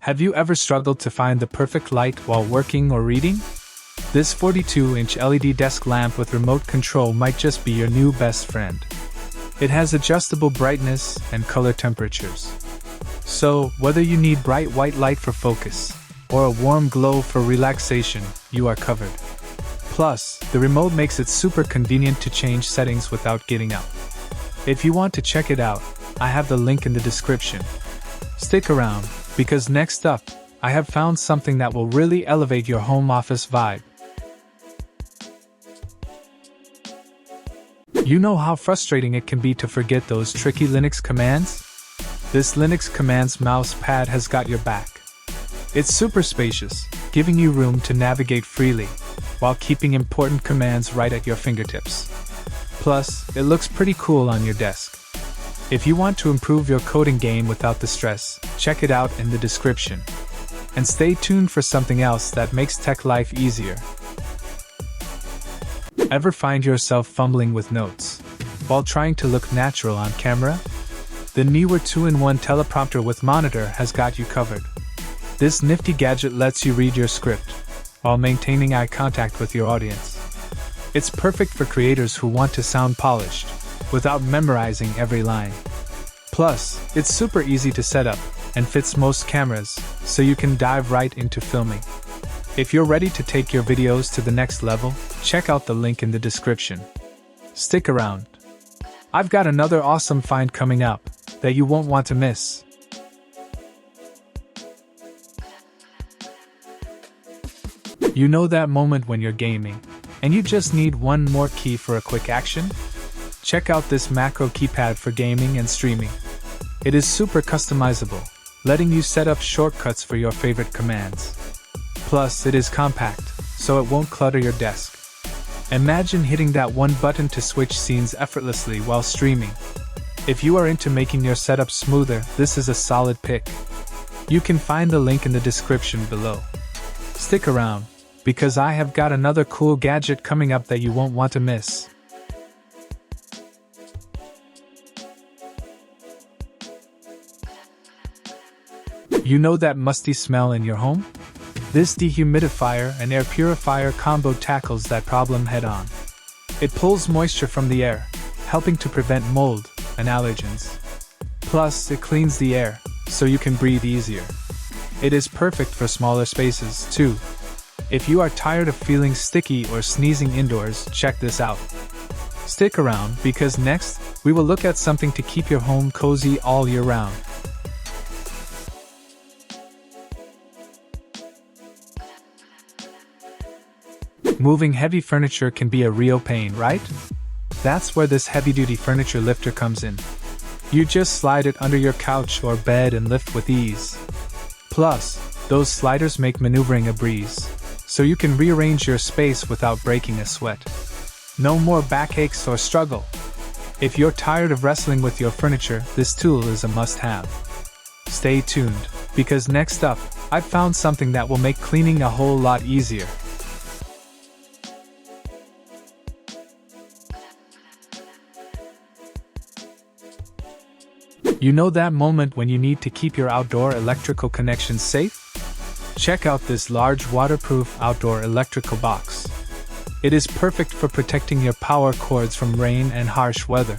Have you ever struggled to find the perfect light while working or reading? This 42-inch LED desk lamp with remote control might just be your new best friend. It has adjustable brightness and color temperatures. So, whether you need bright white light for focus, or a warm glow for relaxation, you are covered. Plus, the remote makes it super convenient to change settings without getting up. If you want to check it out, I have the link in the description. Stick around, because next up, I have found something that will really elevate your home office vibe. You know how frustrating it can be to forget those tricky Linux commands? This Linux commands mouse pad has got your back. It's super spacious, giving you room to navigate freely, while keeping important commands right at your fingertips. Plus, it looks pretty cool on your desk. If you want to improve your coding game without the stress, check it out in the description. And stay tuned for something else that makes tech life easier. Ever find yourself fumbling with notes while trying to look natural on camera? The Neewer 2-in-1 teleprompter with monitor has got you covered. This nifty gadget lets you read your script while maintaining eye contact with your audience. It's perfect for creators who want to sound polished without memorizing every line. Plus, it's super easy to set up and fits most cameras, so you can dive right into filming. If you're ready to take your videos to the next level, check out the link in the description. Stick around. I've got another awesome find coming up that you won't want to miss. You know that moment when you're gaming, and you just need one more key for a quick action? Check out this macro keypad for gaming and streaming. It is super customizable, letting you set up shortcuts for your favorite commands. Plus, it is compact, so it won't clutter your desk. Imagine hitting that one button to switch scenes effortlessly while streaming. If you are into making your setup smoother, this is a solid pick. You can find the link in the description below. Stick around, because I have got another cool gadget coming up that you won't want to miss. You know that musty smell in your home? This dehumidifier and air purifier combo tackles that problem head-on. It pulls moisture from the air, helping to prevent mold and allergens. Plus, it cleans the air, so you can breathe easier. It is perfect for smaller spaces, too. If you are tired of feeling sticky or sneezing indoors, check this out. Stick around, because next, we will look at something to keep your home cozy all year round. Moving heavy furniture can be a real pain, right? That's where this heavy-duty furniture lifter comes in. You just slide it under your couch or bed and lift with ease. Plus, those sliders make maneuvering a breeze, so you can rearrange your space without breaking a sweat. No more backaches or struggle. If you're tired of wrestling with your furniture, this tool is a must-have. Stay tuned, because next up, I've found something that will make cleaning a whole lot easier. You know that moment when you need to keep your outdoor electrical connections safe? Check out this large waterproof outdoor electrical box. It is perfect for protecting your power cords from rain and harsh weather.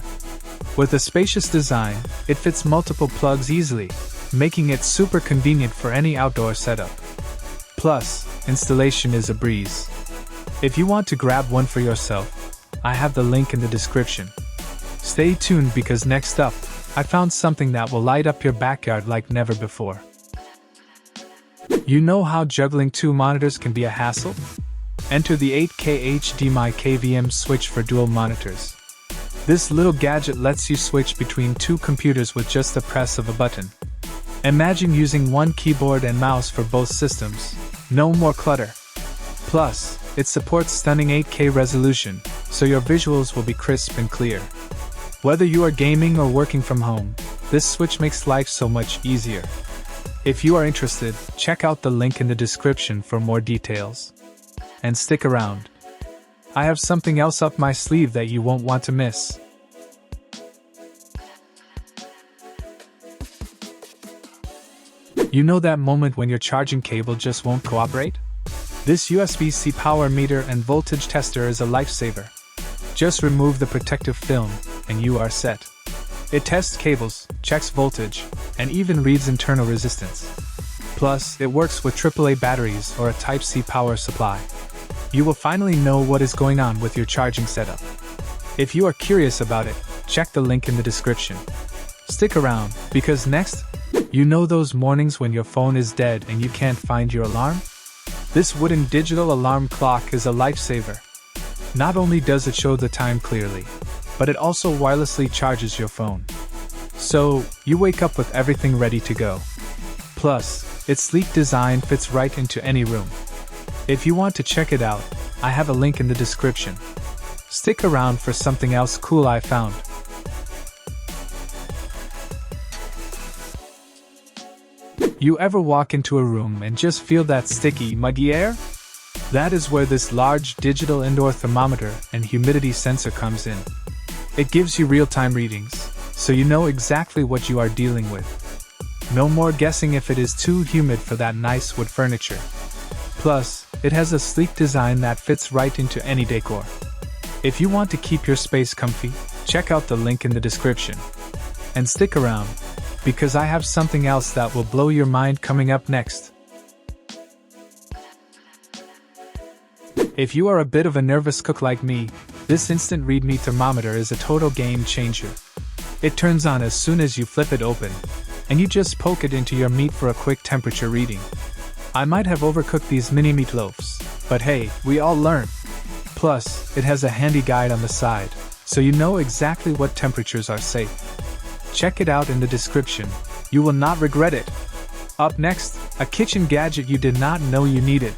With a spacious design, it fits multiple plugs easily, making it super convenient for any outdoor setup. Plus, installation is a breeze. If you want to grab one for yourself, I have the link in the description. Stay tuned, because next up, I found something that will light up your backyard like never before. You know how juggling two monitors can be a hassle? Enter the 8K HDMI KVM Switch for dual monitors. This little gadget lets you switch between two computers with just the press of a button. Imagine using one keyboard and mouse for both systems. No more clutter. Plus, it supports stunning 8K resolution, so your visuals will be crisp and clear. Whether you are gaming or working from home, this switch makes life so much easier. If you are interested, check out the link in the description for more details. And stick around. I have something else up my sleeve that you won't want to miss. You know that moment when your charging cable just won't cooperate? This USB-C power meter and voltage tester is a lifesaver. Just remove the protective film, and you are set. It tests cables, checks voltage, and even reads internal resistance. Plus, it works with AAA batteries or a Type-C power supply. You will finally know what is going on with your charging setup. If you are curious about it, check the link in the description. Stick around, because next, you know those mornings when your phone is dead and you can't find your alarm? This wooden digital alarm clock is a lifesaver. Not only does it show the time clearly, but it also wirelessly charges your phone. So, you wake up with everything ready to go. Plus, its sleek design fits right into any room. If you want to check it out, I have a link in the description. Stick around for something else cool I found. You ever walk into a room and just feel that sticky, muggy air? That is where this large digital indoor thermometer and humidity sensor comes in. It gives you real-time readings, so you know exactly what you are dealing with. No more guessing if it is too humid for that nice wood furniture. Plus, it has a sleek design that fits right into any decor. If you want to keep your space comfy, check out the link in the description. And stick around, because I have something else that will blow your mind coming up next. If you are a bit of a nervous cook like me, this instant read-me thermometer is a total game changer. It turns on as soon as you flip it open, and you just poke it into your meat for a quick temperature reading. I might have overcooked these mini meatloafs, but hey, we all learn. Plus, it has a handy guide on the side, so you know exactly what temperatures are safe. Check it out in the description, you will not regret it. Up next, a kitchen gadget you did not know you needed.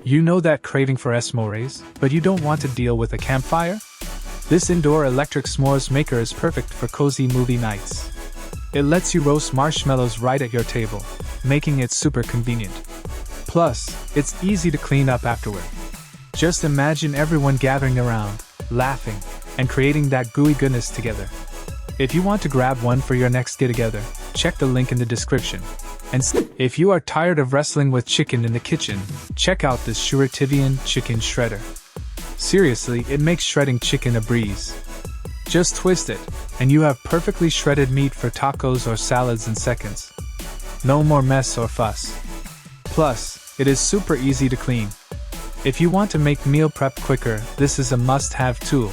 You know that craving for s'mores, but you don't want to deal with a campfire? This indoor electric s'mores maker is perfect for cozy movie nights. It lets you roast marshmallows right at your table, making it super convenient. Plus, it's easy to clean up afterward. Just imagine everyone gathering around, laughing, and creating that gooey goodness together. If you want to grab one for your next get-together, check the link in the description. And if you are tired of wrestling with chicken in the kitchen, check out this Suretivian chicken shredder. Seriously, it makes shredding chicken a breeze. Just twist it, and you have perfectly shredded meat for tacos or salads in seconds. No more mess or fuss. Plus, it is super easy to clean. If you want to make meal prep quicker, this is a must-have tool.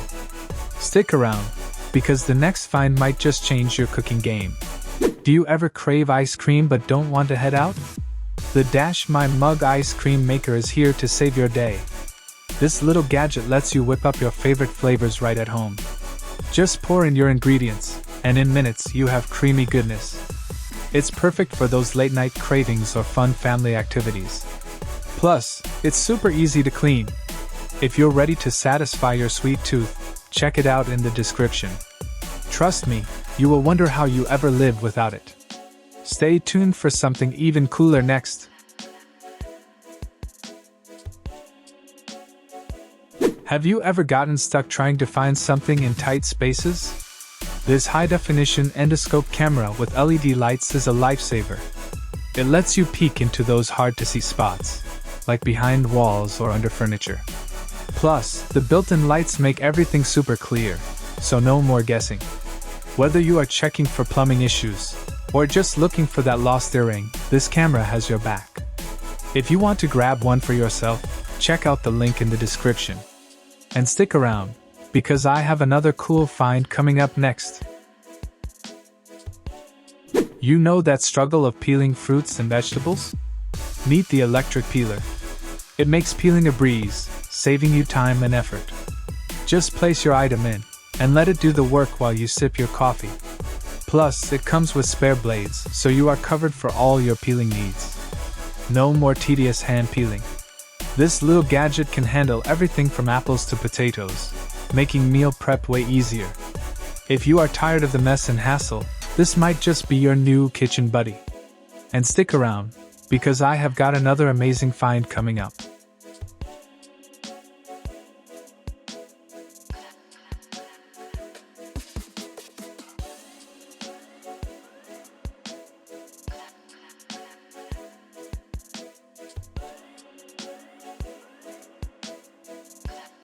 Stick around, because the next find might just change your cooking game. Do you ever crave ice cream but don't want to head out? The Dash My Mug ice cream maker is here to save your day. This little gadget lets you whip up your favorite flavors right at home. Just pour in your ingredients, and in minutes you have creamy goodness. It's perfect for those late-night cravings or fun family activities. Plus, it's super easy to clean. If you're ready to satisfy your sweet tooth, check it out in the description. Trust me, you will wonder how you ever lived without it. Stay tuned for something even cooler next. Have you ever gotten stuck trying to find something in tight spaces? This high-definition endoscope camera with LED lights is a lifesaver. It lets you peek into those hard-to-see spots, like behind walls or under furniture. Plus, the built-in lights make everything super clear, so no more guessing. Whether you are checking for plumbing issues, or just looking for that lost earring, this camera has your back. If you want to grab one for yourself, check out the link in the description. And stick around, because I have another cool find coming up next. You know that struggle of peeling fruits and vegetables? Meet the electric peeler. It makes peeling a breeze, saving you time and effort. Just place your item in, and let it do the work while you sip your coffee. Plus, it comes with spare blades, so you are covered for all your peeling needs. No more tedious hand peeling. This little gadget can handle everything from apples to potatoes, making meal prep way easier. If you are tired of the mess and hassle, this might just be your new kitchen buddy. And stick around, because I have got another amazing find coming up.